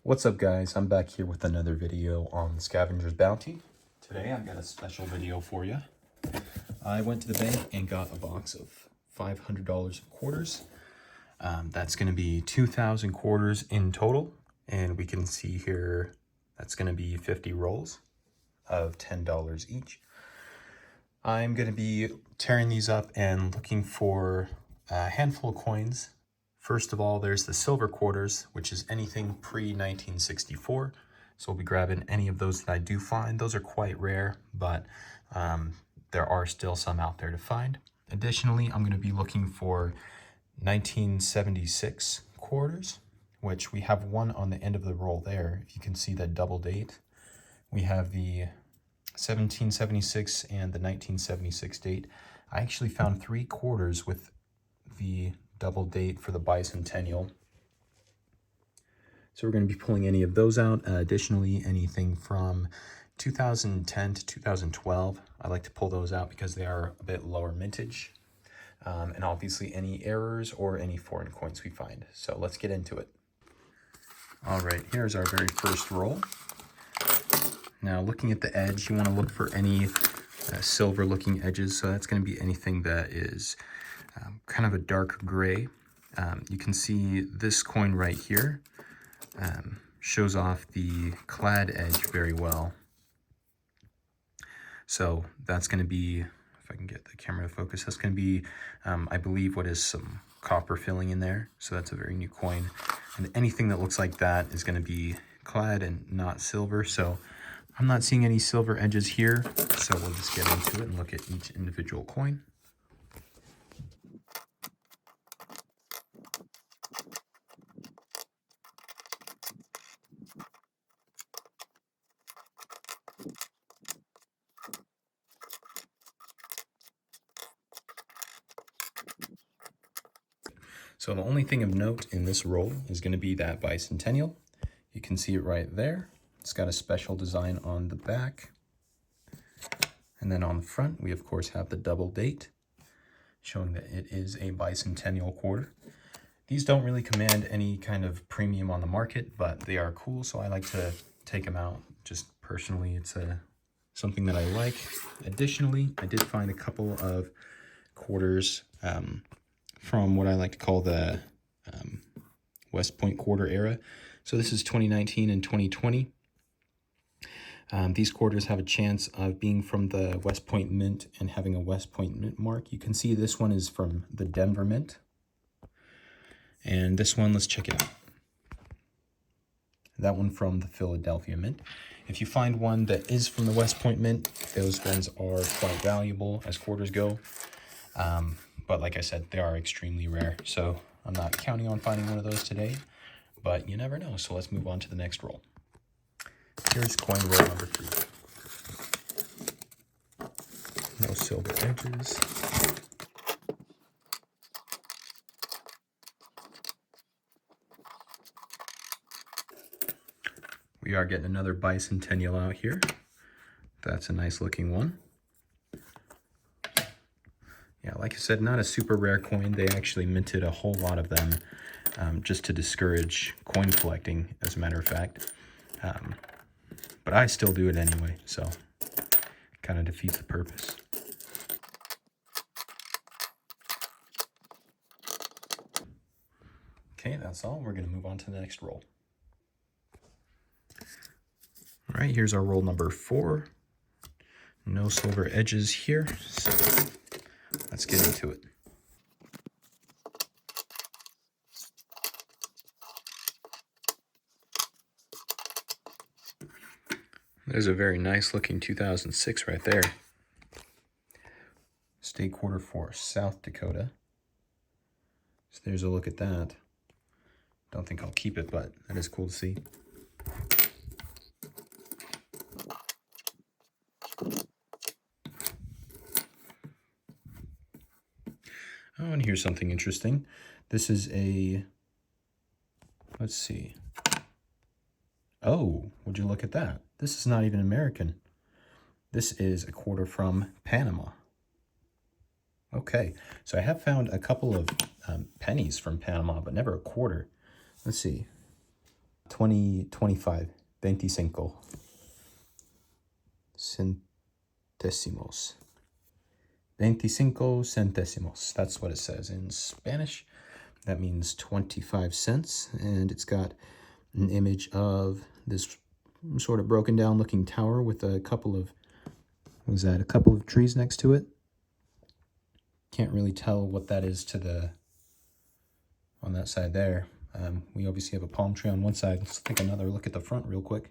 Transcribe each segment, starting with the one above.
What's up guys, I'm back here with another video on Scavenger's Bounty. Today I've got a special video for you. I went to the bank and got a box of $500 of quarters. That's going to be 2,000 quarters in total, and we can see here that's going to be 50 rolls of $10 each. I'm going to be tearing these up and looking for a handful of coins. First of all, there's the silver quarters, which is anything pre-1964. So we'll be grabbing any of those that I do find. Those are quite rare, but there are still some out there to find. Additionally, I'm going to be looking for 1976 quarters, which we have one on the end of the roll there. If you can see that double date, we have the 1776 and the 1976 date. I actually found 3 quarters with the double date for the bicentennial. So we're going to be pulling any of those out. Additionally, anything from 2010 to 2012. I like to pull those out because they are a bit lower mintage. And obviously any errors or any foreign coins we find. So let's get into it. All right, here's our very first roll. Now looking at the edge, you want to look for any silver looking edges. So that's going to be anything that is kind of a dark gray. You can see this coin right here shows off the clad edge very well. So that's going to be, if I can get the camera to focus, that's going to be, I believe, what is some copper filling in there. So that's a very new coin. And anything that looks like that is going to be clad and not silver. So I'm not seeing any silver edges here. So we'll just get into it and look at each individual coin. So the only thing of note in this roll is going to be that bicentennial. You can see it right there. It's got a special design on the back. And then on the front, we of course have the double date, showing that it is a bicentennial quarter. These don't really command any kind of premium on the market, but they are cool, so I like to take them out. Just personally, it's something that I like. Additionally, I did find a couple of quarters from what I like to call the West Point quarter era. So this is 2019 and 2020. These quarters have a chance of being from the West Point Mint and having a West Point Mint mark. You can see this one is from the Denver Mint. And this one, let's check it out. That one from the Philadelphia Mint. If you find one that is from the West Point Mint, those ones are quite valuable as quarters go. But like I said, they are extremely rare. So I'm not counting on finding one of those today, but you never know. So let's move on to the next roll. Here's coin roll number 3. No silver edges. We are getting another bicentennial out here. That's a nice looking one. Yeah, like I said, not a super rare coin. They actually minted a whole lot of them just to discourage coin collecting, as a matter of fact. But I still do it anyway, so kind of defeats the purpose. Okay, that's all. We're going to move on to the next roll. All right, here's our roll number 4. No silver edges here, so let's get into it. There's a very nice looking 2006 right there. State quarter for South Dakota. So there's a look at that. Don't think I'll keep it, but that is cool to see. Oh, and here's something interesting. This is a, let's see. Oh, would you look at that? This is not even American. This is a quarter from Panama. Okay, so I have found a couple of pennies from Panama, but never a quarter. Let's see. 25, 25 centésimos. 25 centésimos. That's what it says in Spanish. That means 25 cents. And it's got an image of this sort of broken down looking tower with a couple of, a couple of trees next to it. Can't really tell what that is to the, on that side there. We obviously have a palm tree on one side. Let's take another look at the front real quick.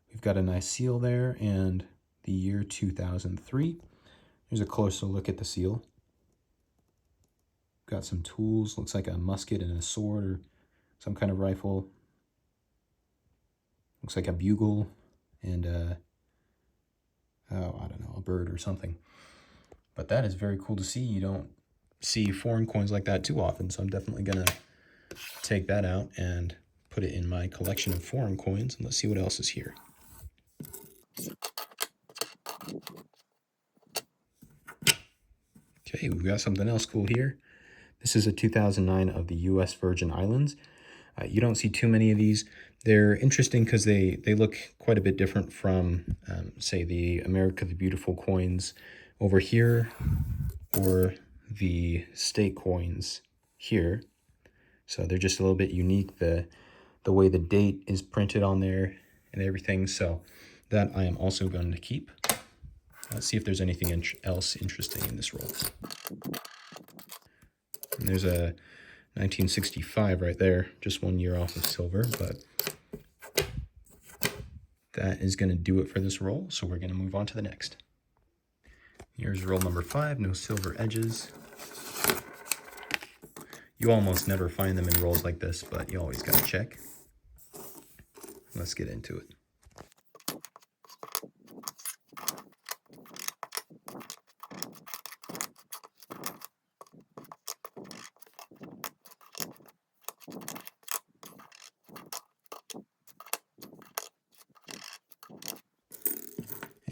We've got a nice seal there and the year 2003. Here's a closer look at the seal. Got some tools, looks like a musket and a sword or some kind of rifle. Looks like a bugle and I don't know, a bird or something. But that is very cool to see. You don't see foreign coins like that too often, so I'm definitely gonna take that out and put it in my collection of foreign coins. And let's see what else is here. Okay, we've got something else cool here. This is a 2009 of the U.S. Virgin Islands. You don't see too many of these. They're interesting because they look quite a bit different from, say, the America the Beautiful coins over here or the state coins here. So they're just a little bit unique, the way the date is printed on there and everything. So that I am also going to keep. Let's see if there's anything else interesting in this roll. And there's a 1965 right there, just 1 year off of silver, but that is going to do it for this roll, so we're going to move on to the next. Here's roll number 5, no silver edges. You almost never find them in rolls like this, but you always got to check. Let's get into it.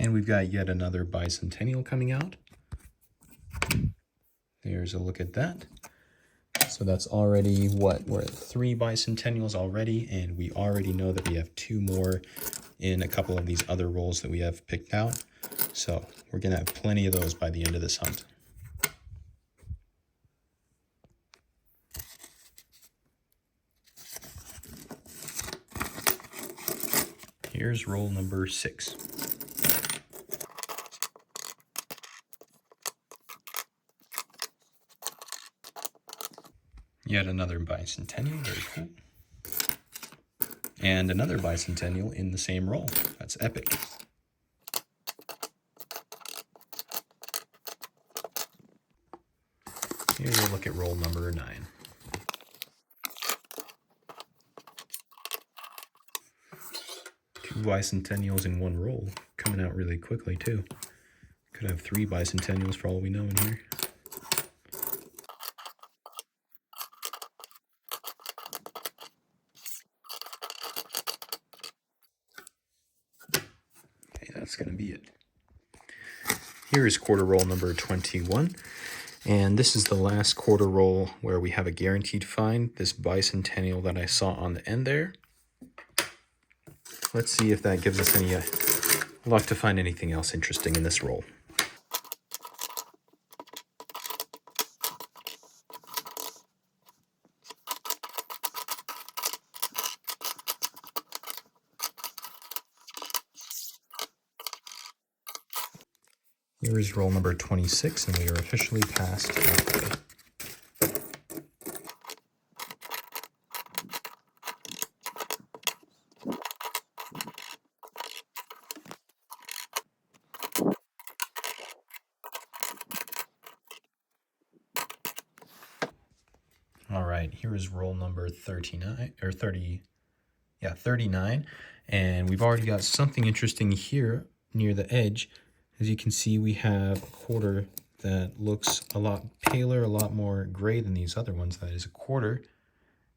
And we've got yet another bicentennial coming out. There's a look at that. So that's already what, we're at 3 bicentennials already, and we already know that we have 2 more in a couple of these other rolls that we have picked out. So we're gonna have plenty of those by the end of this hunt. Here's roll number 6. Yet another bicentennial, very cool. And another bicentennial in the same roll. That's epic. Here's a look at roll number 9. Two bicentennials in one roll, coming out really quickly too. Could have 3 bicentennials for all we know in here. That's going to be it. Here is quarter roll number 21, and this is the last quarter roll where we have a guaranteed find, this bicentennial that I saw on the end there. Let's see if that gives us any luck to find anything else interesting in this roll. Here is roll number 26, and we are officially past halfway. All right, here is roll number 39, or 30, yeah, 39. And we've already got something interesting here near the edge. As you can see, we have a quarter that looks a lot paler, a lot more gray than these other ones. That is a quarter,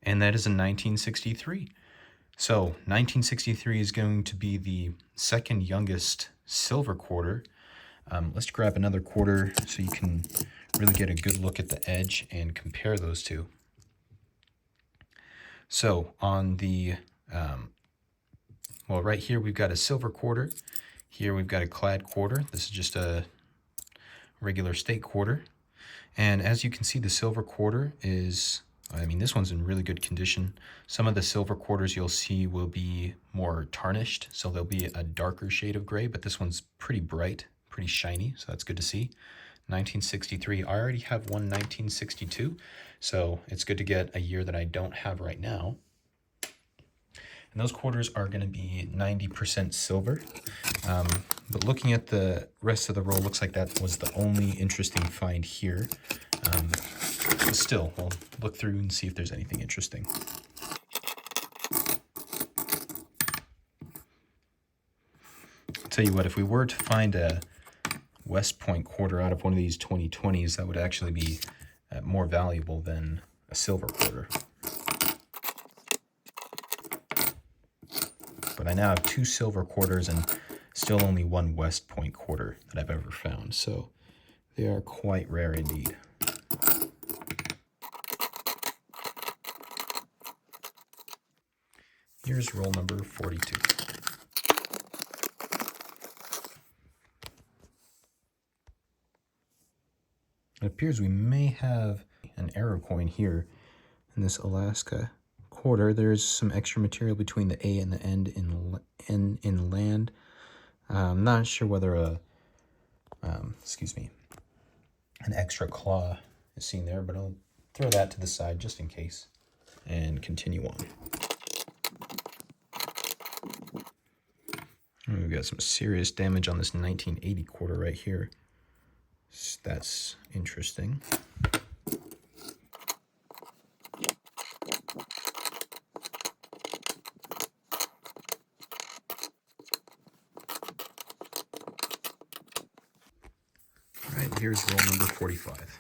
and that is a 1963. So 1963 is going to be the second youngest silver quarter. Let's grab another quarter so you can really get a good look at the edge and compare those two. So on the, well, right here we've got a silver quarter. Here we've got a clad quarter. This is just a regular state quarter. And as you can see, the silver quarter is, I mean, this one's in really good condition. Some of the silver quarters you'll see will be more tarnished, so there'll be a darker shade of gray, but this one's pretty bright, pretty shiny, so that's good to see. 1963. I already have one 1962, so it's good to get a year that I don't have right now. And those quarters are going to be 90% silver. But looking at the rest of the roll, looks like that was the only interesting find here. But still, we'll look through and see if there's anything interesting. I'll tell you what, if we were to find a West Point quarter out of one of these 2020s, that would actually be more valuable than a silver quarter. But I now have 2 silver quarters and still only 1 West Point quarter that I've ever found, so they are quite rare indeed. Here's roll number 42. It appears we may have an error coin here in this Alaska quarter. There's some extra material between the A and the end in land. I'm not sure whether an extra claw is seen there, but I'll throw that to the side just in case and continue on. We've got some serious damage on this 1980 quarter right here. That's interesting. All right, here's roll number 45.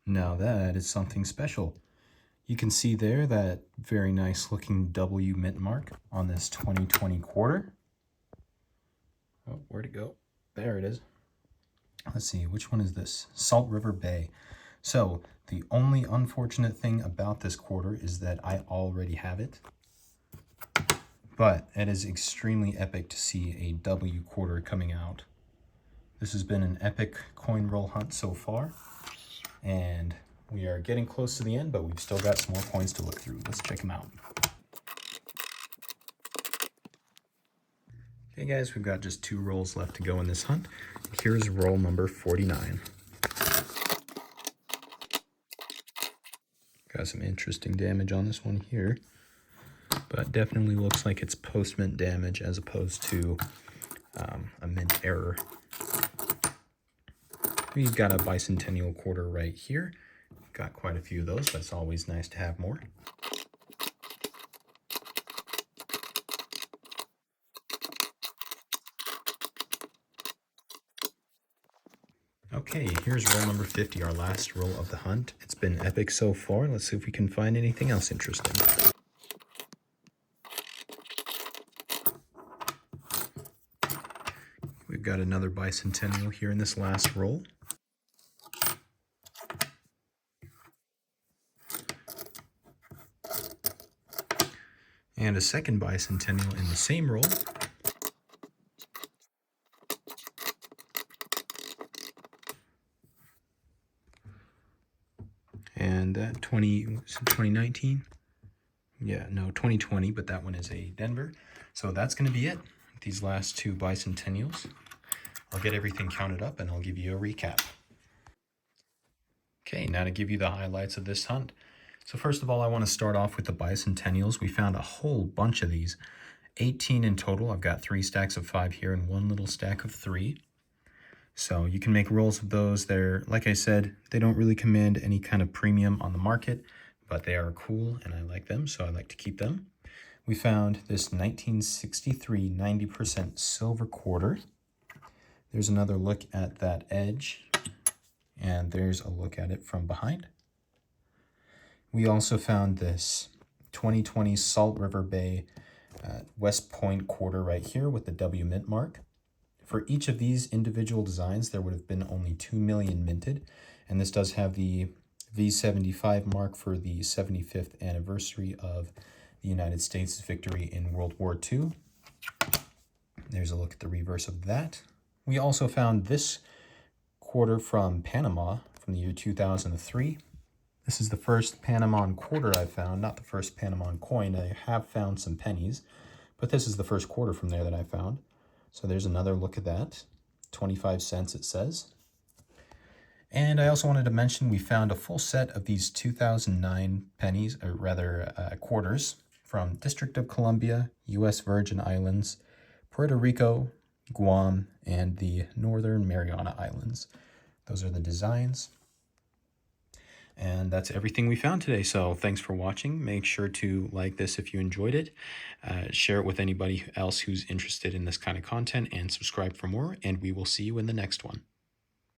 Now that is something special. You can see there that very nice looking W mint mark on this 2020 quarter. Oh, where'd it go? There it is. Let's see, which one is this? Salt River Bay. So the only unfortunate thing about this quarter is that I already have it. But it is extremely epic to see a W quarter coming out. This has been an epic coin roll hunt so far. And we are getting close to the end, but we've still got some more coins to look through. Let's check them out. Okay guys, we've got just 2 rolls left to go in this hunt. Here's roll number 49. Got some interesting damage on this one here, but definitely looks like it's post-mint damage as opposed to a mint error. We've got a bicentennial quarter right here. Got quite a few of those, but it's always nice to have more. Okay, here's roll number 50, our last roll of the hunt. It's been epic so far. Let's see if we can find anything else interesting. We've got another bicentennial here in this last roll. And a second bicentennial in the same roll. And that 2019? Yeah, no, 2020, but that one is a Denver. So that's going to be it. These last 2 bicentennials. I'll get everything counted up and I'll give you a recap. Okay, now to give you the highlights of this hunt. So first of all, I want to start off with the bicentennials. We found a whole bunch of these, 18 in total. I've got 3 stacks of 5 here and 1 little stack of 3. So you can make rolls of those. They're, like I said, they don't really command any kind of premium on the market, but they are cool and I like them, so I like to keep them. We found this 1963 90% silver quarter. There's another look at that edge, and there's a look at it from behind. We also found this 2020 Salt River Bay West Point quarter right here with the W mint mark. For each of these individual designs, there would have been only 2 million minted, and this does have the V75 mark for the 75th anniversary of the United States' victory in World War II. There's a look at the reverse of that. We also found this quarter from Panama from the year 2003. This is the first Panama quarter I found, not the first Panama coin. I have found some pennies, but this is the first quarter from there that I found. So there's another look at that. 25 cents it says. And I also wanted to mention we found a full set of these 2009 pennies, or rather quarters, from District of Columbia, U.S. Virgin Islands, Puerto Rico, Guam, and the Northern Mariana Islands. Those are the designs. And that's everything we found today. So thanks for watching. Make sure to like this if you enjoyed it. Share it with anybody else who's interested in this kind of content, and subscribe for more. And we will see you in the next one.